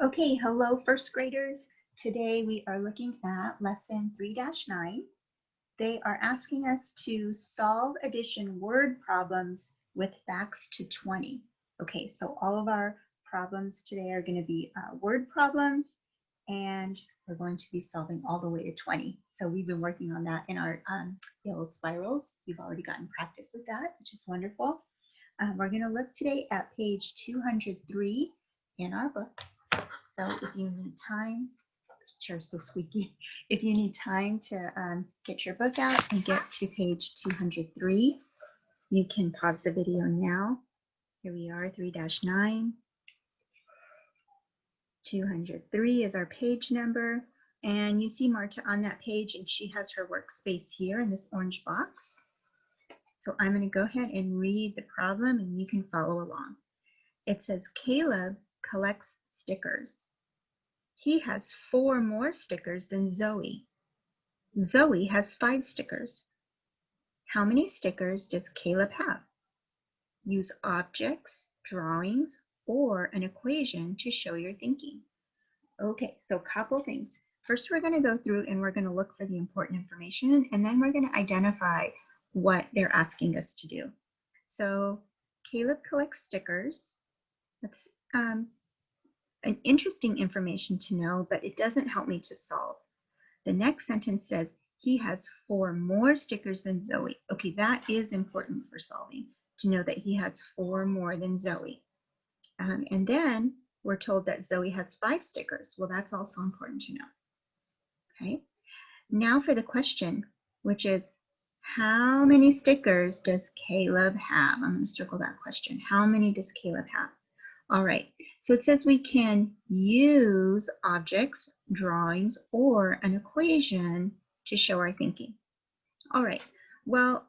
Okay, hello first graders. Today we are looking at lesson 3-9. They are asking us to solve addition word problems with facts to 20. Okay, so all of our problems today are going to be word problems, and we're going to be solving all the way to 20. So we've been working on that in our yellow spirals. You've already gotten practice with that, which is wonderful. We're going to look today at page 203 in our books. So if you need time, chair's so squeaky. If you need time to get your book out and get to page 203, you can pause the video now. Here we are, 3-9. 203 is our page number. And you see Marta on that page, and she has her workspace here in this orange box. So I'm going to go ahead and read the problem, and you can follow along. It says, Caleb collects stickers. He has 4 more stickers than Zoe. Zoe has 5 stickers. How many stickers does Caleb have? Use objects, drawings, or an equation to show your thinking. Okay, so a couple things. First, we're going to go through and we're going to look for the important information, and then we're going to identify what they're asking us to do. So Caleb collects stickers. That's an interesting information to know, but it doesn't help me to solve. The next sentence says, he has 4 more stickers than Zoe. Okay, that is important for solving, to know that he has 4 more than Zoe. And then we're told that Zoe has 5 stickers. Well, that's also important to know. Okay, now for the question, which is, how many stickers does Caleb have? I'm going to circle that question. How many does Caleb have? All right, so it says we can use objects, drawings, or an equation to show our thinking. All right, well,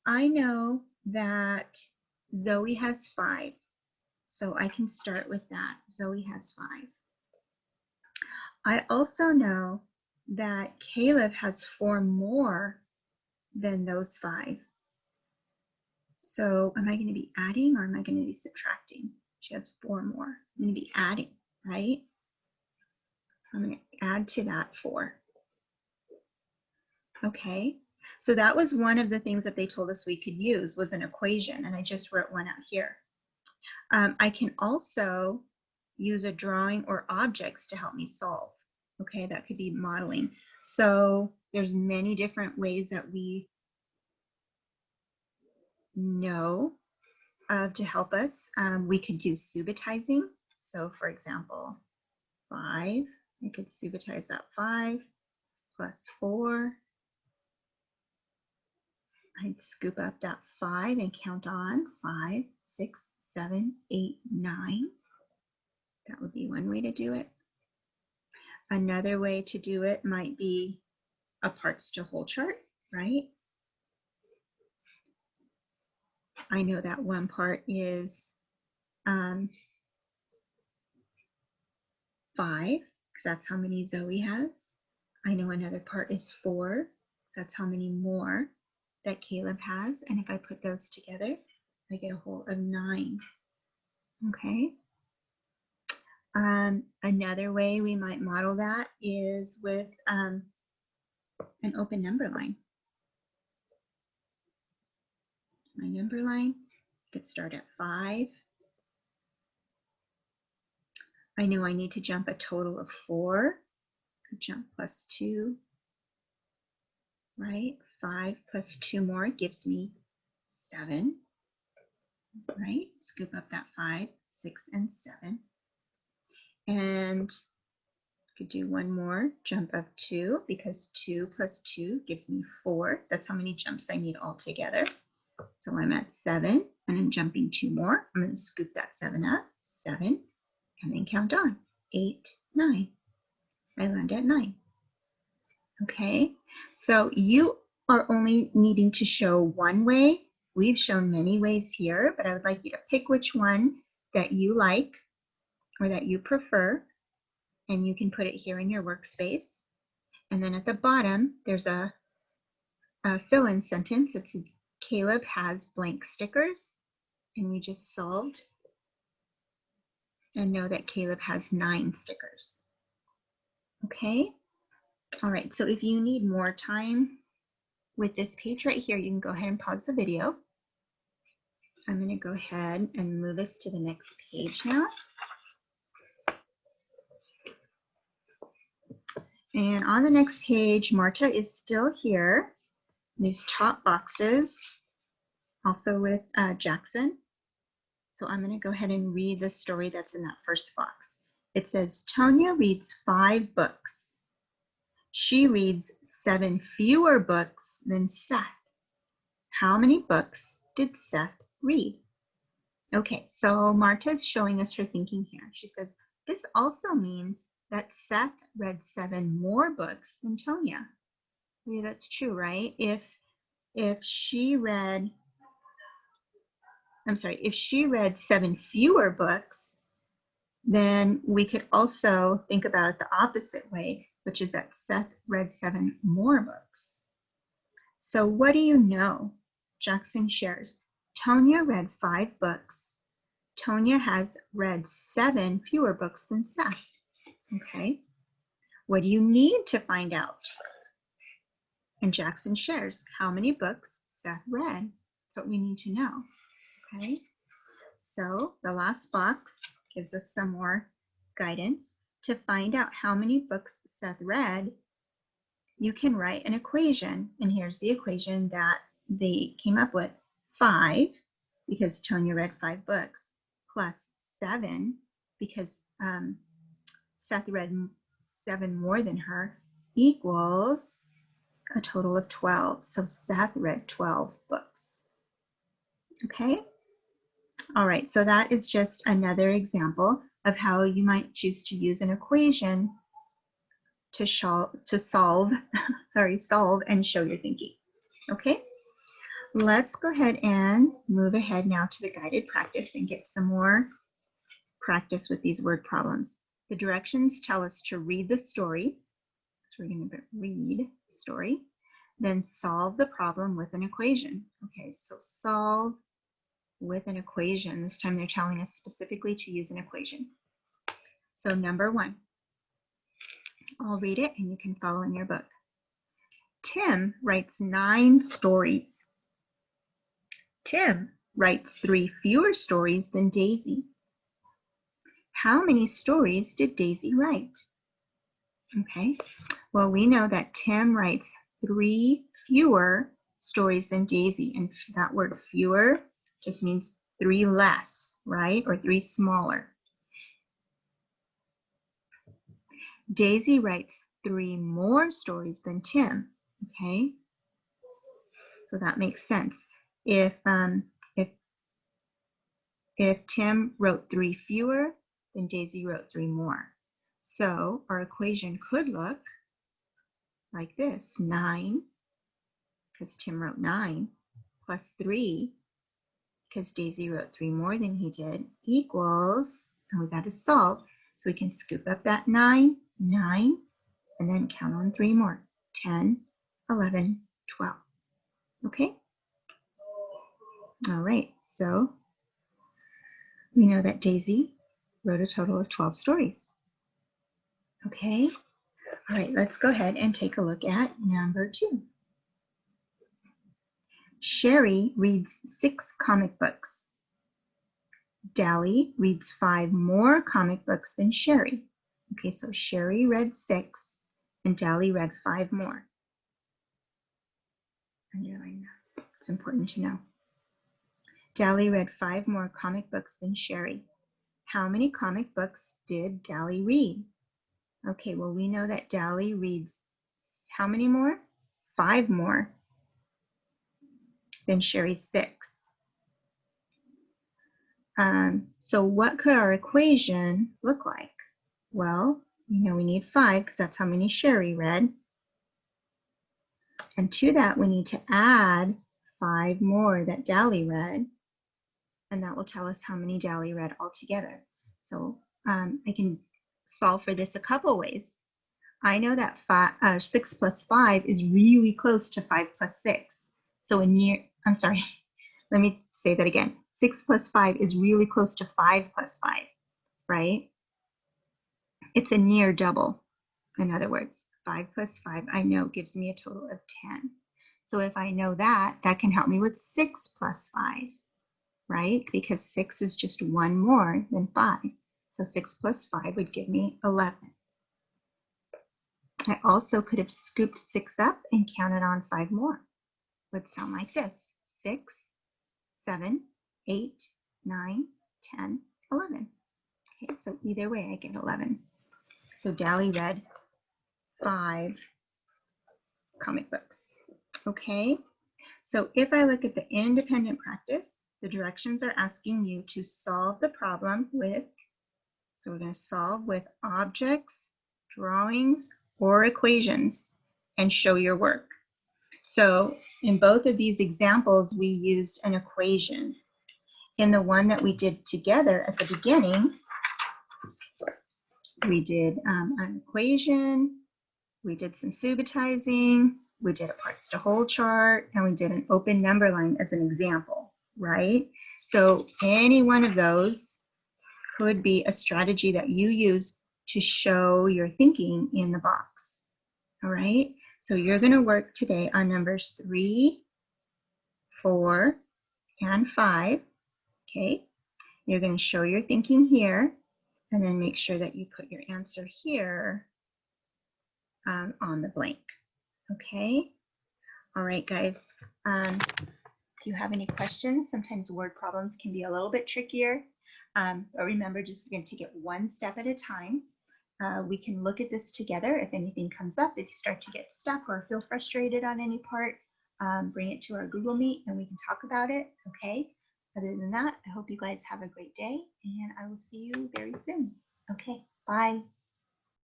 I know that Zoe has 5, so I can start with that. Zoe has 5. I also know that Caleb has 4 more than those 5. So am I going to be adding or am I going to be subtracting? She has 4 more. I'm going to be adding, right? So I'm going to add to that 4. Okay, so that was one of the things that they told us we could use, was an equation, and I just wrote one out here. I can also use a drawing or objects to help me solve. Okay, that could be modeling. So there's many different ways that we know to help us. We could use subitizing. So for example, 5, I could subitize that 5 plus 4. I'd scoop up that 5 and count on 5, 6, 7, 8, 9. That would be one way to do it. Another way to do it might be a parts to whole chart, right? I know that one part is 5, because that's how many Zoe has. I know another part is 4, because that's how many more that Caleb has. And if I put those together, I get a whole of 9. Okay. Another way we might model that is with an open number line. My number line could start at 5. I know I need to jump a total of 4. Could jump plus 2, right? 5 plus 2 more gives me 7, right? Scoop up that 5, 6, and 7. And could do one more jump of 2, because 2 plus 2 gives me 4. That's how many jumps I need altogether. So I'm at 7, and I'm jumping 2 more. I'm going to scoop that 7 up, 7, and then count on 8, 9. I land at 9. Okay, so you are only needing to show one way. We've shown many ways here, but I would like you to pick which one that you like or that you prefer, and you can put it here in your workspace. And then at the bottom, there's a fill-in sentence that says Caleb has blank stickers, and we just solved And know that Caleb has 9 stickers. Okay? All right, so if you need more time with this page right here, you can go ahead and pause the video. I'm going to go ahead and move us to the next page now. And on the next page, Marta is still here. These top boxes, also with Jackson. So I'm going to go ahead and read the story that's in that first box. It says, Tonya reads 5 books. She reads 7 fewer books than Seth. How many books did Seth read? Okay, so Marta's showing us her thinking here. She says, this also means that Seth read 7 more books than Tonya. Yeah, that's true, right? If she read 7 fewer books, then we could also think about it the opposite way, which is that Seth read 7 more books. So what do you know? Jackson shares, Tonya read 5 books. Tonya has read 7 fewer books than Seth. Okay. What do you need to find out? And Jackson shares how many books Seth read. That's what we need to know. Okay. So the last box gives us some more guidance. To find out how many books Seth read, you can write an equation. And here's the equation that they came up with. 5, because Tonya read 5 books, plus 7, because Seth read 7 more than her, equals a total of 12. So Seth read 12 books. Okay? All right, so that is just another example of how you might choose to use an equation to solve and show your thinking. Okay? Let's go ahead and move ahead now to the guided practice and get some more practice with these word problems. The directions tell us to read the story. So we're going to read the story, then solve the problem with an equation. Okay, so solve with an equation. This time they're telling us specifically to use an equation. So number 1, I'll read it and you can follow in your book. Tim writes 9 stories. Tim writes 3 fewer stories than Daisy. How many stories did Daisy write? Okay, well, we know that Tim writes 3 fewer stories than Daisy, and that word fewer just means 3 less, right? Or 3 smaller. Daisy writes 3 more stories than Tim, okay? So that makes sense. If Tim wrote 3 fewer, then Daisy wrote 3 more. So our equation could look like this: 9, because Tim wrote 9, plus 3, because Daisy wrote 3 more than he did, equals, and we got to solve, so we can scoop up that 9, and then count on 3 more, 10, 11, 12. Okay? All right, so we know that Daisy wrote a total of 12 stories. Okay? All right, let's go ahead and take a look at number 2. Sherry reads 6 comic books. Dally reads 5 more comic books than Sherry. Okay, so Sherry read 6 and Dally read 5 more. Underline that. It's important to know. Dally read 5 more comic books than Sherry. How many comic books did Dally read? Okay, well, we know that Dally reads how many more? 5 more than Sherry's 6. So what could our equation look like? Well, we know we need 5 because that's how many Sherry read. And to that, we need to add 5 more that Dally read. And that will tell us how many Dally read altogether. So I can solve for this a couple ways. I know that 6 plus 5 is really close to 5 plus 6. So let me say that again. 6 plus 5 is really close to 5 plus 5. right? It's a near double. In other words, 5 plus 5 I know gives me a total of 10. So if I know that, that can help me with 6 plus 5, right? Because 6 is just one more than 5. So 6 plus 5 would give me 11. I also could have scooped 6 up and counted on 5 more. Would sound like this: 6, 7, 8, 9, 10, 11. Okay, so either way I get 11. So Dally read 5 comic books. Okay, so if I look at the independent practice, the directions are asking you to solve the problem with, so we're going to solve with objects, drawings, or equations, and show your work. So in both of these examples, we used an equation. In the one that we did together at the beginning, we did an equation, we did some subitizing, we did a parts to whole chart, and we did an open number line as an example, right? So any one of those could be a strategy that you use to show your thinking in the box, all right? So you're going to work today on numbers 3, 4, and 5, okay? You're going to show your thinking here, and then make sure that you put your answer here on the blank, okay? All right, guys. If you have any questions, sometimes word problems can be a little bit trickier, but remember, just going to take it one step at a time. We can look at this together. If anything comes up, if you start to get stuck or feel frustrated on any part, bring it to our Google Meet and we can talk about it, okay? Other than that, I hope you guys have a great day and I will see you very soon. Okay, bye.